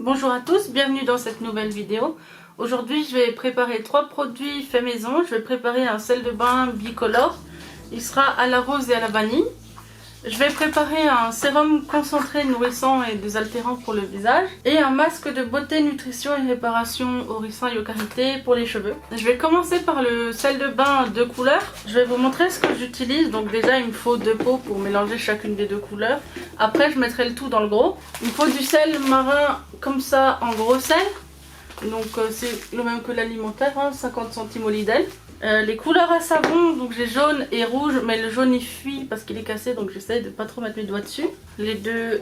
Bonjour à tous, bienvenue dans cette nouvelle vidéo. Aujourd'hui je vais préparer 3 produits faits maison. Je vais préparer un sel de bain bicolore. Il sera à la rose et à la vanille. Je vais préparer un sérum concentré nourrissant et désaltérant pour le visage. Et un masque de beauté, nutrition et réparation Oricin Yo-Karité pour les cheveux. Je vais commencer par le sel de bain de couleurs. Je vais vous montrer ce que j'utilise. Donc déjà il me faut 2 pots pour mélanger chacune des 2 couleurs. Après je mettrai le tout dans le gros. Il me faut du sel marin comme ça en gros sel. Donc c'est le même que l'alimentaire, 50 centimolidels. Les couleurs à savon, donc j'ai jaune et rouge, mais le jaune il fuit parce qu'il est cassé, donc j'essaie de pas trop mettre mes doigts dessus. Les 2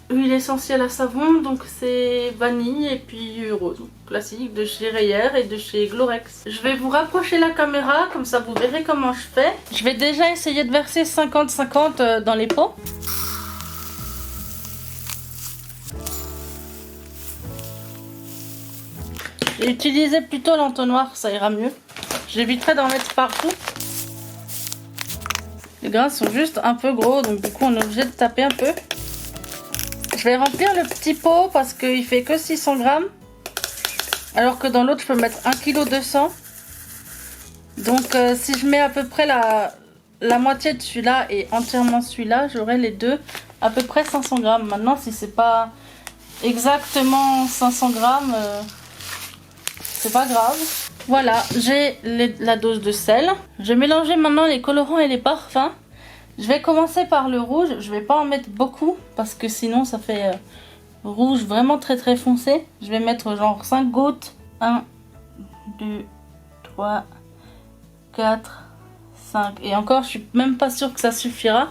huiles essentielles à savon, donc c'est vanille et puis rose, classique de chez Reyer et de chez Glorex. Je vais vous rapprocher la caméra, comme ça vous verrez comment je fais. Je vais déjà essayer de verser 50-50 dans les pots. J'ai utilisé plutôt l'entonnoir, ça ira mieux. J'éviterai d'en mettre partout. Les grains sont juste un peu gros, donc du coup on est obligé de taper un peu. Je vais remplir le petit pot parce qu'il fait que 600 grammes. Alors que dans l'autre je peux mettre 1,2 kg. Donc si je mets à peu près la moitié de celui-là et entièrement celui-là, j'aurai les deux à peu près 500 grammes. Maintenant si c'est pas exactement 500 grammes, c'est pas grave. Voilà, j'ai la dose de sel. Je vais mélanger maintenant les colorants et les parfums. Je vais commencer par le rouge. Je vais pas en mettre beaucoup parce que sinon ça fait rouge vraiment très très foncé. Je vais mettre genre 5 gouttes. 1, 2, 3, 4, 5. Et encore, je suis même pas sûre que ça suffira.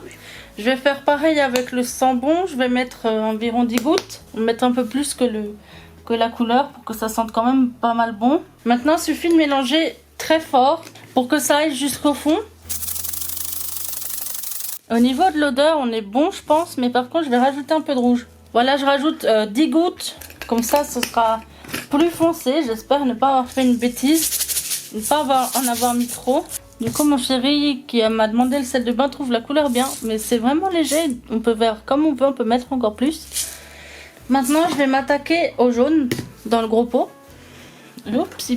Je vais faire pareil avec le sambon. Je vais mettre environ 10 gouttes. Mettre un peu plus que la couleur pour que ça sente quand même pas mal bon. Maintenant il suffit de mélanger très fort pour que ça aille jusqu'au fond. Au niveau de l'odeur on est bon je pense, mais par contre je vais rajouter un peu de rouge. Voilà, je rajoute 10 gouttes, comme ça ce sera plus foncé. J'espère ne pas avoir fait une bêtise, ne pas en avoir mis trop. Du coup mon chéri qui m'a demandé le sel de bain trouve la couleur bien, mais c'est vraiment léger, on peut faire comme on veut, on peut mettre encore plus. Maintenant, je vais m'attaquer au jaune dans le gros pot. Oups,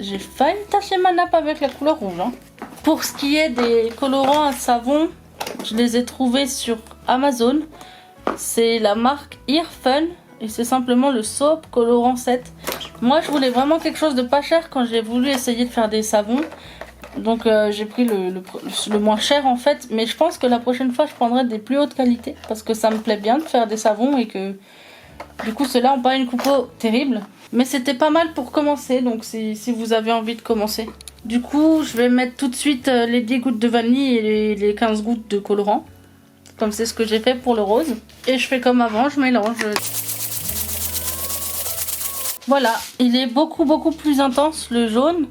j'ai failli tacher ma nappe avec la couleur rouge. Pour ce qui est des colorants à savon, je les ai trouvés sur Amazon. C'est la marque Earfun et c'est simplement le Soap Colorant 7. Moi, je voulais vraiment quelque chose de pas cher quand j'ai voulu essayer de faire des savons. Donc j'ai pris le moins cher en fait. Mais je pense que la prochaine fois, je prendrai des plus hautes qualités parce que ça me plaît bien de faire des savons et que... Du coup, ceux-là ont pas une coupeau terrible. Mais c'était pas mal pour commencer. Donc, si vous avez envie de commencer. Du coup, je vais mettre tout de suite les 10 gouttes de vanille et les 15 gouttes de colorant. Comme c'est ce que j'ai fait pour le rose. Et je fais comme avant, je mélange. Voilà, il est beaucoup plus intense le jaune.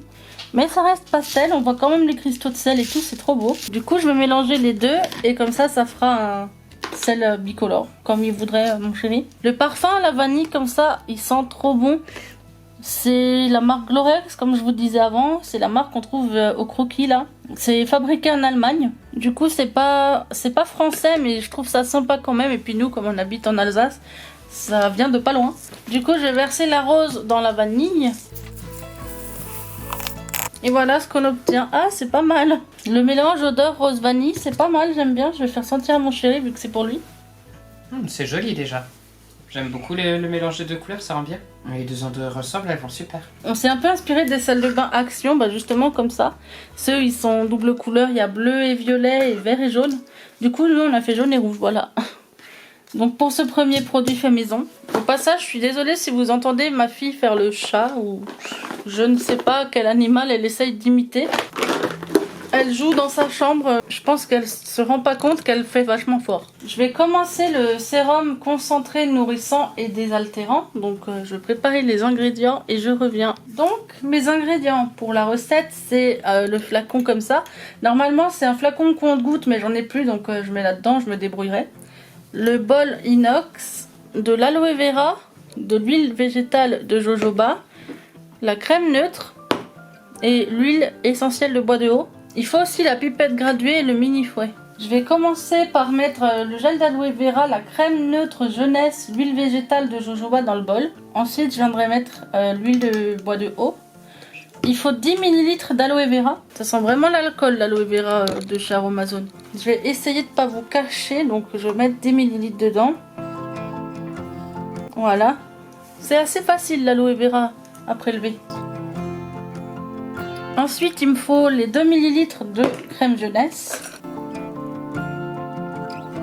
Mais ça reste pastel. On voit quand même les cristaux de sel et tout. C'est trop beau. Du coup, je vais mélanger les deux. Et comme ça fera un... sel bicolore comme il voudrait mon chéri. Le parfum à la vanille comme ça il sent trop bon. C'est la marque Glorex comme je vous disais avant. C'est la marque qu'on trouve au croquis là. C'est fabriqué en Allemagne. Du coup c'est pas français, mais je trouve ça sympa quand même. Et puis nous comme on habite en Alsace, ça vient de pas loin. Du coup je vais verser la rose dans la vanille. Et voilà ce qu'on obtient. Ah, c'est pas mal. Le mélange odeur rose vanille, c'est pas mal, j'aime bien. Je vais faire sentir à mon chéri vu que c'est pour lui. C'est joli déjà. J'aime beaucoup le mélange de deux couleurs, ça rend bien. Les deux odeurs ressemblent, elles vont super. On s'est un peu inspiré des sels de bain Action, justement comme ça. Ceux, ils sont double couleur, il y a bleu et violet et vert et jaune. Du coup, nous, on a fait jaune et rouge, voilà. Donc pour ce premier produit fait maison. Au passage, je suis désolée si vous entendez ma fille faire le chat ou je ne sais pas quel animal elle essaye d'imiter. Elle joue dans sa chambre, je pense qu'elle se rend pas compte qu'elle fait vachement fort. Je vais commencer le sérum concentré nourrissant et désaltérant. Donc je vais préparer les ingrédients et je reviens. Donc mes ingrédients pour la recette, c'est le flacon comme ça. Normalement c'est un flacon compte-gouttes mais j'en ai plus, donc je mets là-dedans, je me débrouillerai. Le bol inox, de l'aloe vera, de l'huile végétale de jojoba, la crème neutre et l'huile essentielle de bois de haut. Il faut aussi la pipette graduée et le mini fouet. Je vais commencer par mettre le gel d'aloe vera, la crème neutre jeunesse, l'huile végétale de jojoba dans le bol. Ensuite, je viendrai mettre l'huile de bois de haut. Il faut 10 ml d'aloe vera. Ça sent vraiment l'alcool, l'aloe vera de chez Aromazone. Je vais essayer de ne pas vous cacher, donc je vais mettre 10 ml dedans. Voilà. C'est assez facile l'aloe vera à prélever. Ensuite, il me faut les 2 ml de crème jeunesse.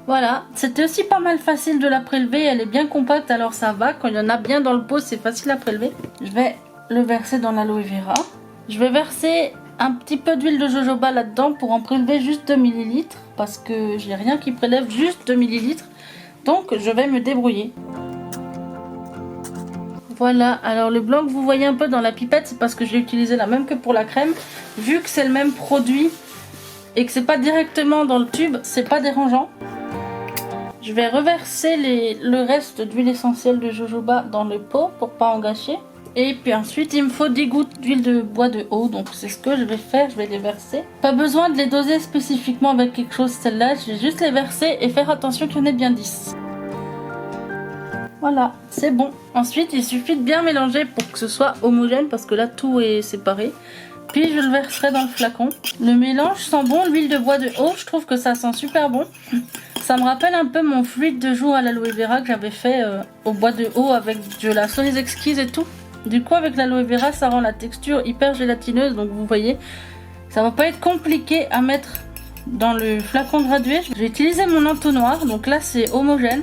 Voilà, c'était aussi pas mal facile de la prélever, elle est bien compacte alors ça va, quand il y en a bien dans le pot c'est facile à prélever. Je vais le verser dans l'aloe vera. Je vais verser un petit peu d'huile de jojoba là-dedans pour en prélever juste 2 ml parce que j'ai rien qui prélève juste 2 ml. Donc je vais me débrouiller. Voilà, alors le blanc que vous voyez un peu dans la pipette c'est parce que j'ai utilisé la même que pour la crème. Vu que c'est le même produit et que c'est pas directement dans le tube, c'est pas dérangeant. Je vais reverser le reste d'huile essentielle de jojoba dans le pot pour pas en gâcher. Et puis ensuite il me faut 10 gouttes d'huile de bois de haut, donc c'est ce que je vais faire, je vais les verser. Pas besoin de les doser spécifiquement avec quelque chose celle-là, je vais juste les verser et faire attention qu'il y en ait bien 10. Voilà, c'est bon. Ensuite il suffit de bien mélanger pour que ce soit homogène parce que là tout est séparé. Puis je le verserai dans le flacon. Le mélange sent bon, l'huile de bois de haut, je trouve que ça sent super bon. Ça me rappelle un peu mon fluide de jour à l'aloe vera que j'avais fait au bois de haut avec de la cerise exquise et tout. Du coup avec l'aloe vera ça rend la texture hyper gélatineuse, donc vous voyez, ça va pas être compliqué à mettre dans le flacon gradué. J'ai utilisé mon entonnoir, donc là c'est homogène.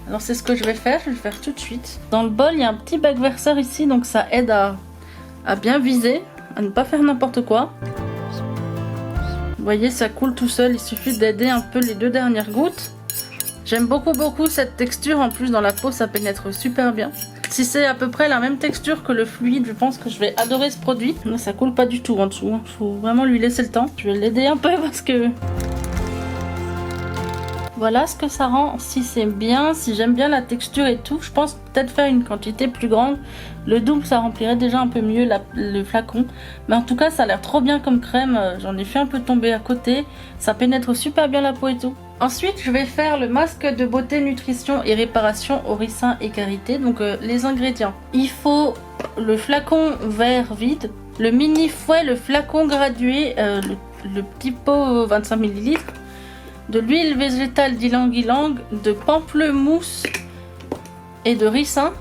Alors c'est ce que je vais faire tout de suite. Dans le bol il y a un petit bac verseur ici, donc ça aide à bien viser, à ne pas faire n'importe quoi. Vous voyez, ça coule tout seul, il suffit d'aider un peu les 2 dernières gouttes. J'aime beaucoup cette texture, en plus dans la peau ça pénètre super bien. Si c'est à peu près la même texture que le fluide, je pense que je vais adorer ce produit. Mais ça coule pas du tout en dessous, il faut vraiment lui laisser le temps. Je vais l'aider un peu parce que... Voilà ce que ça rend, si c'est bien, si j'aime bien la texture et tout. Je pense peut-être faire une quantité plus grande. Le double ça remplirait déjà un peu mieux le flacon. Mais en tout cas ça a l'air trop bien comme crème. J'en ai fait un peu tomber à côté. Ça pénètre super bien la peau et tout. Ensuite je vais faire le masque de beauté, nutrition et réparation au ricin et karité. Donc les ingrédients. Il faut le flacon vert vide. Le mini fouet, le flacon gradué, le petit pot 25 ml. De l'huile végétale d'ylang-ylang, de pamplemousse et de ricin.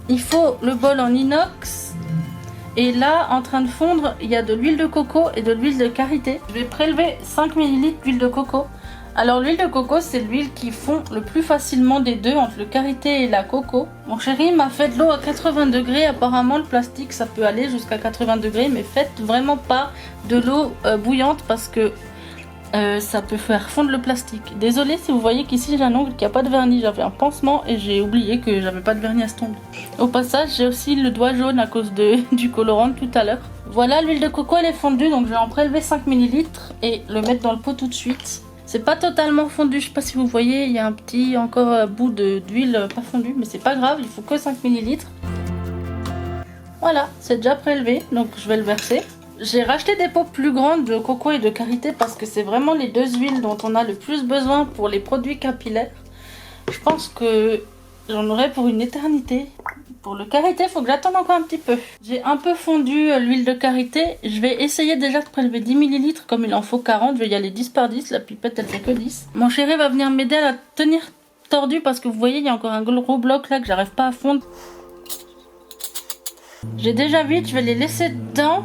Il faut le bol en inox. Et là, en train de fondre, il y a de l'huile de coco et de l'huile de karité. Je vais prélever 5 ml d'huile de coco. Alors l'huile de coco, c'est l'huile qui fond le plus facilement des deux entre le karité et la coco. Mon chéri m'a fait de l'eau à 80 degrés. Apparemment, le plastique, ça peut aller jusqu'à 80 degrés. Mais faites vraiment pas de l'eau bouillante parce que ça peut faire fondre le plastique. Désolée si vous voyez qu'ici j'ai un ongle qui a pas de vernis. J'avais un pansement et j'ai oublié que j'avais pas de vernis à cet ongle. Au passage j'ai aussi le doigt jaune à cause du colorant de tout à l'heure. Voilà, l'huile de coco elle est fondue, donc je vais en prélever 5 ml et le mettre dans le pot tout de suite. C'est pas totalement fondu, je sais pas si vous voyez, il y a un petit encore bout d'huile pas fondue, mais c'est pas grave, il faut que 5 ml. Voilà, c'est déjà prélevé, donc je vais le verser. J'ai racheté des pots plus grandes de coco et de karité parce que c'est vraiment les 2 huiles dont on a le plus besoin pour les produits capillaires. Je pense que j'en aurai pour une éternité. Pour le karité, il faut que j'attende encore un petit peu. J'ai un peu fondu l'huile de karité. Je vais essayer déjà de prélever 10 ml comme il en faut 40. Je vais y aller 10 par 10. La pipette, elle fait que 10. Mon chéri va venir m'aider à la tenir tordue parce que vous voyez, il y a encore un gros bloc là que j'arrive pas à fondre. J'ai déjà vite, je vais les laisser dedans.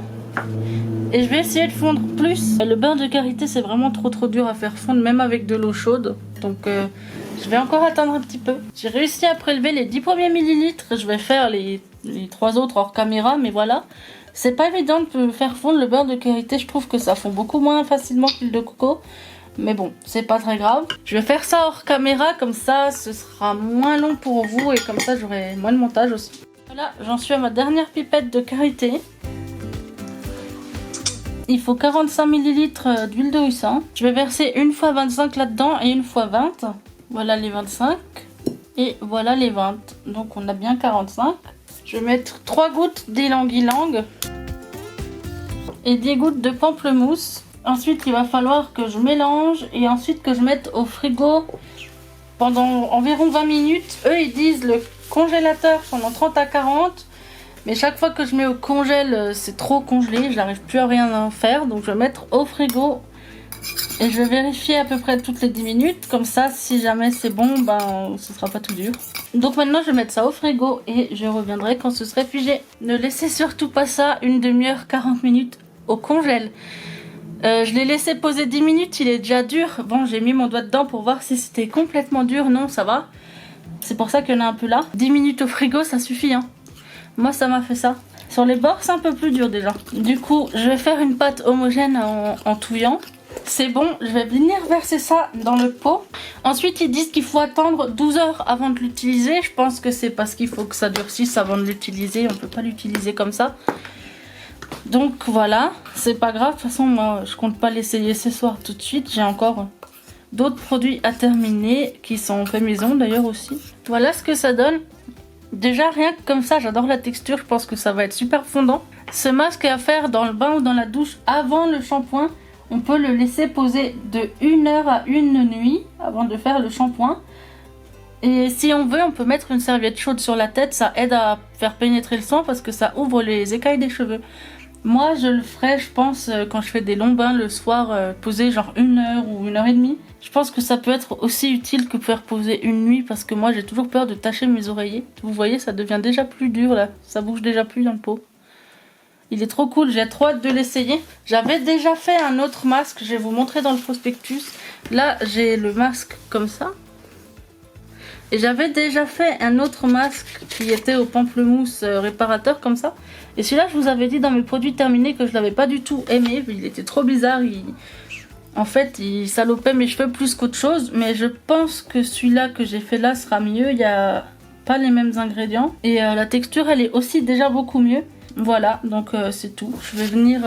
Et je vais essayer de fondre plus. Le beurre de karité c'est vraiment trop dur à faire fondre même avec de l'eau chaude. Donc je vais encore attendre un petit peu. J'ai réussi à prélever les 10 premiers millilitres. Je vais faire les 3 autres hors caméra, mais voilà. C'est pas évident de faire fondre le beurre de karité. Je trouve que ça fond beaucoup moins facilement que l'huile de coco. Mais bon, c'est pas très grave. Je vais faire ça hors caméra, comme ça ce sera moins long pour vous. Et comme ça j'aurai moins de montage aussi. Voilà, j'en suis à ma dernière pipette de karité. Il faut 45 ml d'huile de ricin. Je vais verser une fois 25 là-dedans et une fois 20. Voilà les 25. Et voilà les 20. Donc on a bien 45. Je vais mettre 3 gouttes d'ylang-ylang. Et 10 gouttes de pamplemousse. Ensuite, il va falloir que je mélange et ensuite que je mette au frigo pendant environ 20 minutes. Eux, ils disent le congélateur pendant 30 à 40. Mais chaque fois que je mets au congèle, c'est trop congelé. Je n'arrive plus à rien faire. Donc, je vais mettre au frigo. Et je vais vérifier à peu près toutes les 10 minutes. Comme ça, si jamais c'est bon, ben, ce sera pas tout dur. Donc maintenant, je vais mettre ça au frigo et je reviendrai quand ce serait figé. Ne laissez surtout pas ça une demi-heure, 40 minutes au congèle. Je l'ai laissé poser 10 minutes, il est déjà dur. Bon, j'ai mis mon doigt dedans pour voir si c'était complètement dur. Non, ça va. C'est pour ça qu'il y en a un peu là. 10 minutes au frigo, ça suffit, hein. Moi, ça m'a fait ça. Sur les bords, c'est un peu plus dur déjà. Du coup, je vais faire une pâte homogène en touillant. C'est bon, je vais venir verser ça dans le pot. Ensuite, ils disent qu'il faut attendre 12 heures avant de l'utiliser. Je pense que c'est parce qu'il faut que ça durcisse avant de l'utiliser. On ne peut pas l'utiliser comme ça. Donc voilà, c'est pas grave. De toute façon, moi, je compte pas l'essayer ce soir tout de suite. J'ai encore d'autres produits à terminer qui sont faits maison d'ailleurs aussi. Voilà ce que ça donne. Déjà, rien que comme ça, j'adore la texture. Je pense que ça va être super fondant. Ce masque est à faire dans le bain ou dans la douche avant le shampoing. On peut le laisser poser de 1 heure à 1 nuit avant de faire le shampoing. Et si on veut, on peut mettre une serviette chaude sur la tête. Ça aide à faire pénétrer le sang parce que ça ouvre les écailles des cheveux. Moi, je le ferai, je pense, quand je fais des longs bains le soir, poser genre 1 heure ou 1 heure et demie. Je pense que ça peut être aussi utile que faire poser une nuit parce que moi, j'ai toujours peur de tacher mes oreillers. Vous voyez, ça devient déjà plus dur là. Ça bouge déjà plus dans le pot. Il est trop cool, j'ai trop hâte de l'essayer. J'avais déjà fait un autre masque, je vais vous montrer dans le prospectus. Là, j'ai le masque comme ça. Et j'avais déjà fait un autre masque qui était au pamplemousse réparateur comme ça. Et celui-là, je vous avais dit dans mes produits terminés que je l'avais pas du tout aimé. Il était trop bizarre. En fait, il salopait mes cheveux plus qu'autre chose. Mais je pense que celui-là que j'ai fait là sera mieux. Il n'y a pas les mêmes ingrédients. Et la texture, elle est aussi déjà beaucoup mieux. Voilà, donc c'est tout. Je vais venir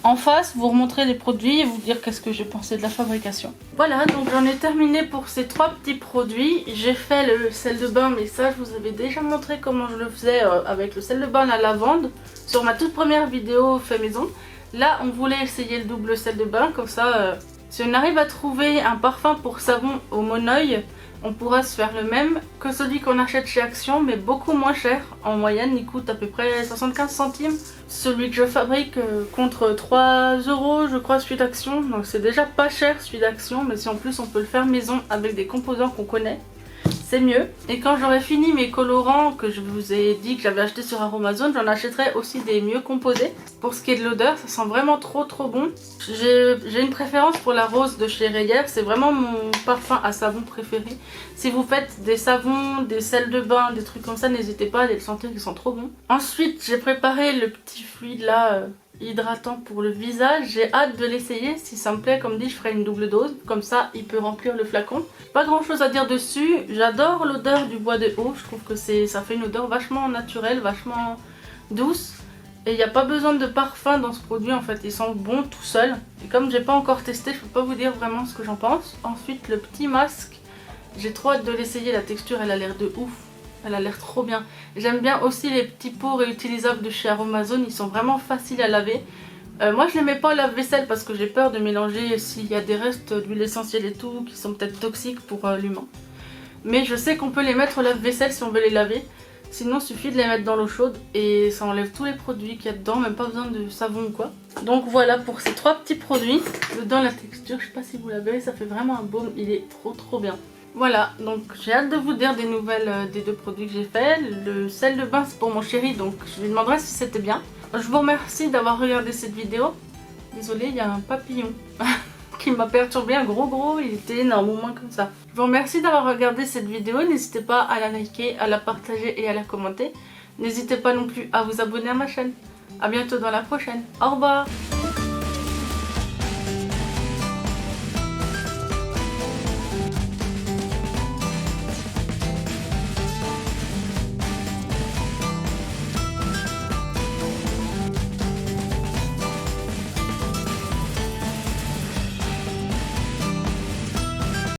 en face, vous remontrer les produits et vous dire qu'est-ce que j'ai pensé de la fabrication. Voilà, donc j'en ai terminé pour ces 3 petits produits. J'ai fait le sel de bain, mais ça je vous avais déjà montré comment je le faisais avec le sel de bain à la lavande sur ma toute première vidéo fait maison. Là, on voulait essayer le double sel de bain, comme ça, si on arrive à trouver un parfum pour savon au Moneuil, on pourra se faire le même que celui qu'on achète chez Action, mais beaucoup moins cher. En moyenne, il coûte à peu près 75 centimes. Celui que je fabrique contre 3 €, je crois, celui d'Action. Donc c'est déjà pas cher celui d'Action, mais si en plus on peut le faire maison avec des composants qu'on connaît, c'est mieux. Et quand j'aurai fini mes colorants que je vous ai dit que j'avais acheté sur Aromazone, j'en achèterai aussi des mieux composés. Pour ce qui est de l'odeur, ça sent vraiment trop bon. J'ai une préférence pour la rose de chez Rayer, c'est vraiment mon parfum à savon préféré. Si vous faites des savons, des sels de bain, des trucs comme ça, n'hésitez pas à les sentir, ils sont trop bons. Ensuite, j'ai préparé le petit fluide là, hydratant pour le visage. J'ai hâte de l'essayer. Si ça me plaît, comme dit, je ferai une double dose. Comme ça, il peut remplir le flacon. Pas grand chose à dire dessus. J'adore l'odeur du bois de haut. Je trouve que ça fait une odeur vachement naturelle, vachement douce. Et il n'y a pas besoin de parfum dans ce produit en fait. Il sent bon tout seul. Et comme j'ai pas encore testé, je peux pas vous dire vraiment ce que j'en pense. Ensuite, le petit masque. J'ai trop hâte de l'essayer. La texture, elle a l'air de ouf. Elle a l'air trop bien. J'aime bien aussi les petits pots réutilisables de chez Aromazone. Ils sont vraiment faciles à laver. Moi je les mets pas au lave-vaisselle parce que j'ai peur de mélanger s'il y a des restes d'huile essentielle et tout qui sont peut-être toxiques pour l'humain. Mais je sais qu'on peut les mettre au lave-vaisselle si on veut les laver. Sinon il suffit de les mettre dans l'eau chaude et ça enlève tous les produits qu'il y a dedans. Même pas besoin de savon ou quoi. Donc voilà pour ces 3 petits produits. Dedans la texture, je sais pas si vous la verrez, ça fait vraiment un baume. Il est trop bien. Voilà, donc j'ai hâte de vous dire des nouvelles des 2 produits que j'ai fait. Le sel de bain c'est pour mon chéri, donc je lui demanderai si c'était bien. Je vous remercie d'avoir regardé cette vidéo. Désolée, il y a un papillon qui m'a perturbé, un gros, il était énorme, au moins comme ça. Je vous remercie d'avoir regardé cette vidéo. N'hésitez pas à la liker, à la partager et à la commenter. N'hésitez pas non plus à vous abonner à ma chaîne. A bientôt dans la prochaine. Au revoir.